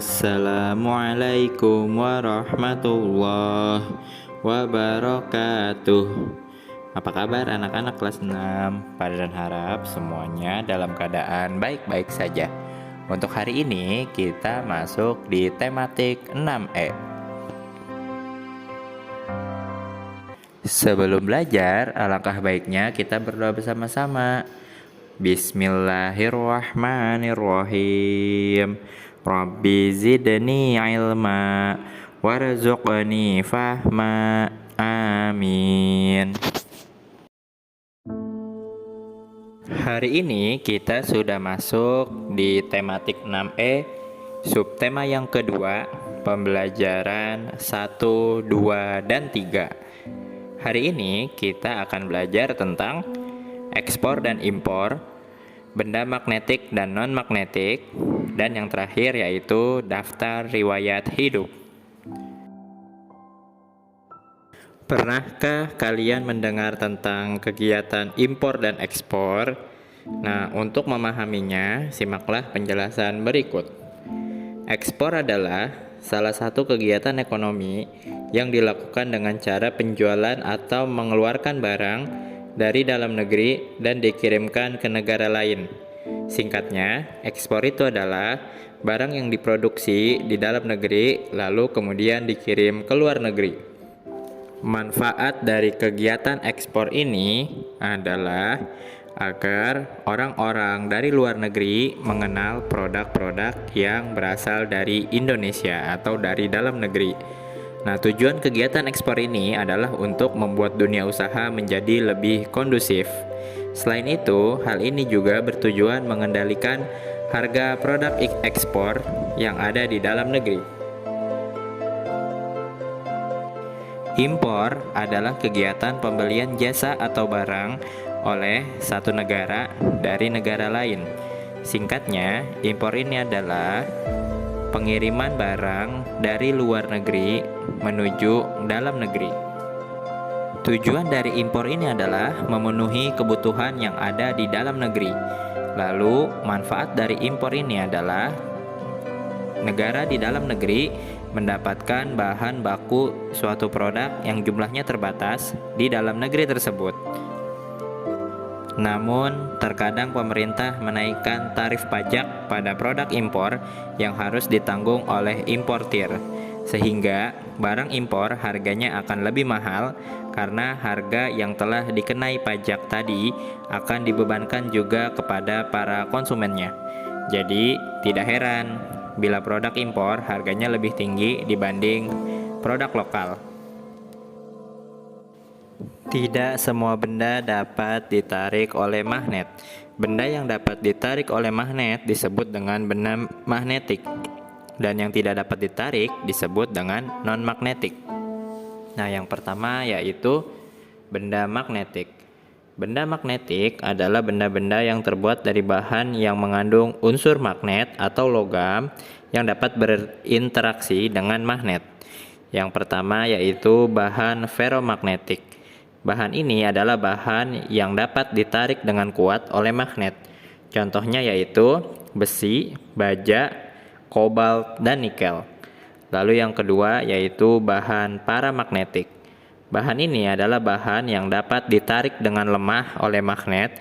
Assalamualaikum warahmatullahi wabarakatuh. Apa kabar anak-anak kelas 6? Pada dan harap semuanya dalam keadaan baik-baik saja. Untuk hari ini kita masuk di tematik 6E. Sebelum belajar, alangkah baiknya kita berdoa bersama-sama. Bismillahirrahmanirrahim. Rabbi zidni ilma warzuqni fahma. Amin. Hari ini kita sudah masuk di tematik 6E, subtema yang kedua, pembelajaran 1, 2, dan 3. Hari ini kita akan belajar tentang ekspor dan impor, benda magnetik dan non-magnetik, dan yang terakhir yaitu daftar riwayat hidup. Pernahkah kalian mendengar tentang kegiatan impor dan ekspor? Nah, untuk memahaminya, simaklah penjelasan berikut. Ekspor adalah salah satu kegiatan ekonomi yang dilakukan dengan cara penjualan atau mengeluarkan barang dari dalam negeri dan dikirimkan ke negara lain. Singkatnya, ekspor itu adalah barang yang diproduksi di dalam negeri lalu kemudian dikirim ke luar negeri. Manfaat dari kegiatan ekspor ini adalah agar orang-orang dari luar negeri mengenal produk-produk yang berasal dari Indonesia atau dari dalam negeri. Nah, tujuan kegiatan ekspor ini adalah untuk membuat dunia usaha menjadi lebih kondusif. Selain itu, hal ini juga bertujuan mengendalikan harga produk ekspor yang ada di dalam negeri. Impor adalah kegiatan pembelian jasa atau barang oleh satu negara dari negara lain. Singkatnya, impor ini adalah pengiriman barang dari luar negeri menuju dalam negeri. Tujuan dari impor ini adalah memenuhi kebutuhan yang ada di dalam negeri. Lalu, manfaat dari impor ini adalah negara di dalam negeri mendapatkan bahan baku suatu produk yang jumlahnya terbatas di dalam negeri tersebut. Namun, terkadang pemerintah menaikkan tarif pajak pada produk impor yang harus ditanggung oleh importir, sehingga barang impor harganya akan lebih mahal karena harga yang telah dikenai pajak tadi akan dibebankan juga kepada para konsumennya. Jadi, tidak heran bila produk impor harganya lebih tinggi dibanding produk lokal. Tidak semua benda dapat ditarik oleh magnet. Benda yang dapat ditarik oleh magnet disebut dengan benda magnetik, dan yang tidak dapat ditarik disebut dengan non-magnetik. Nah, yang pertama yaitu benda magnetik. Benda magnetik adalah benda-benda yang terbuat dari bahan yang mengandung unsur magnet atau logam yang dapat berinteraksi dengan magnet. Yang pertama yaitu bahan ferromagnetik. Bahan ini adalah bahan yang dapat ditarik dengan kuat oleh magnet. Contohnya yaitu besi, baja, kobalt, dan nikel. Lalu yang kedua yaitu bahan paramagnetik. Bahan ini adalah bahan yang dapat ditarik dengan lemah oleh magnet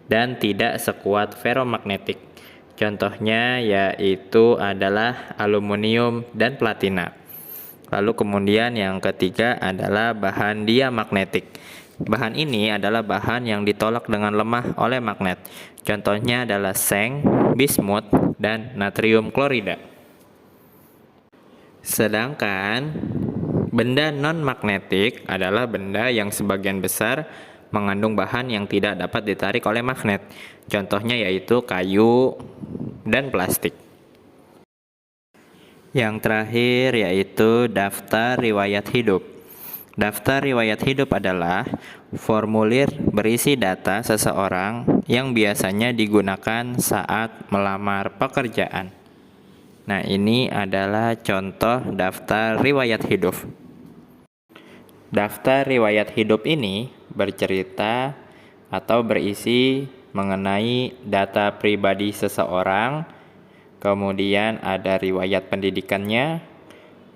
dan tidak sekuat ferromagnetik. Contohnya yaitu adalah aluminium dan platina. Lalu kemudian yang ketiga adalah bahan diamagnetik. Bahan ini adalah bahan yang ditolak dengan lemah oleh magnet. Contohnya adalah seng, bismut, dan natrium klorida. Sedangkan benda non-magnetik adalah benda yang sebagian besar mengandung bahan yang tidak dapat ditarik oleh magnet. Contohnya yaitu kayu dan plastik. Yang terakhir yaitu daftar riwayat hidup. Daftar riwayat hidup adalah formulir berisi data seseorang yang biasanya digunakan saat melamar pekerjaan. Nah, ini adalah contoh daftar riwayat hidup. Daftar riwayat hidup ini bercerita atau berisi mengenai data pribadi seseorang, Kemudian ada riwayat pendidikannya,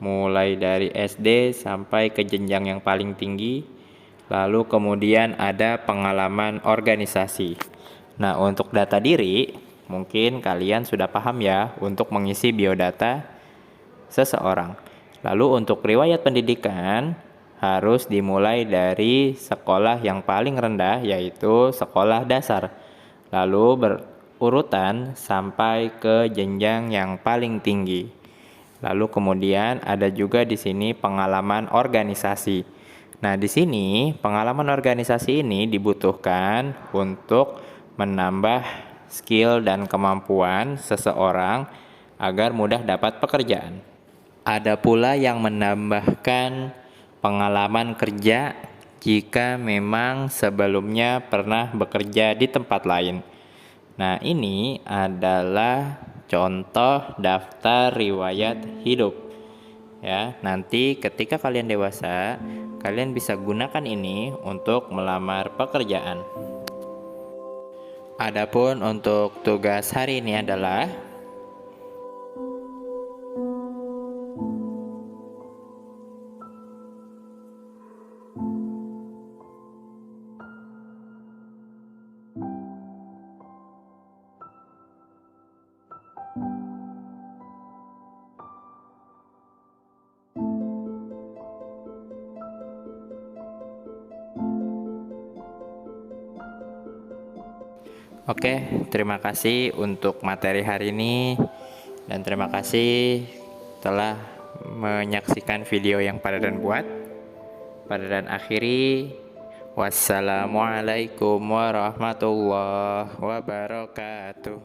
mulai dari SD sampai ke jenjang yang paling tinggi. Lalu kemudian ada pengalaman organisasi. Nah, untuk data diri, mungkin kalian sudah paham ya untuk mengisi biodata seseorang. Lalu untuk riwayat pendidikan, harus dimulai dari sekolah yang paling rendah, yaitu sekolah dasar. Lalu berurutan sampai ke jenjang yang paling tinggi. Lalu kemudian ada juga di sini pengalaman organisasi. Nah, di sini pengalaman organisasi ini dibutuhkan untuk menambah skill dan kemampuan seseorang agar mudah dapat pekerjaan. Ada pula yang menambahkan pengalaman kerja jika memang sebelumnya pernah bekerja di tempat lain. Nah, ini adalah contoh daftar riwayat hidup. Ya, nanti ketika kalian dewasa, kalian bisa gunakan ini untuk melamar pekerjaan. Adapun untuk tugas hari ini adalah Oke, terima kasih untuk materi hari ini dan terima kasih telah menyaksikan video yang Pada dan buat. Pada dan akhiri, wassalamualaikum warahmatullahi wabarakatuh.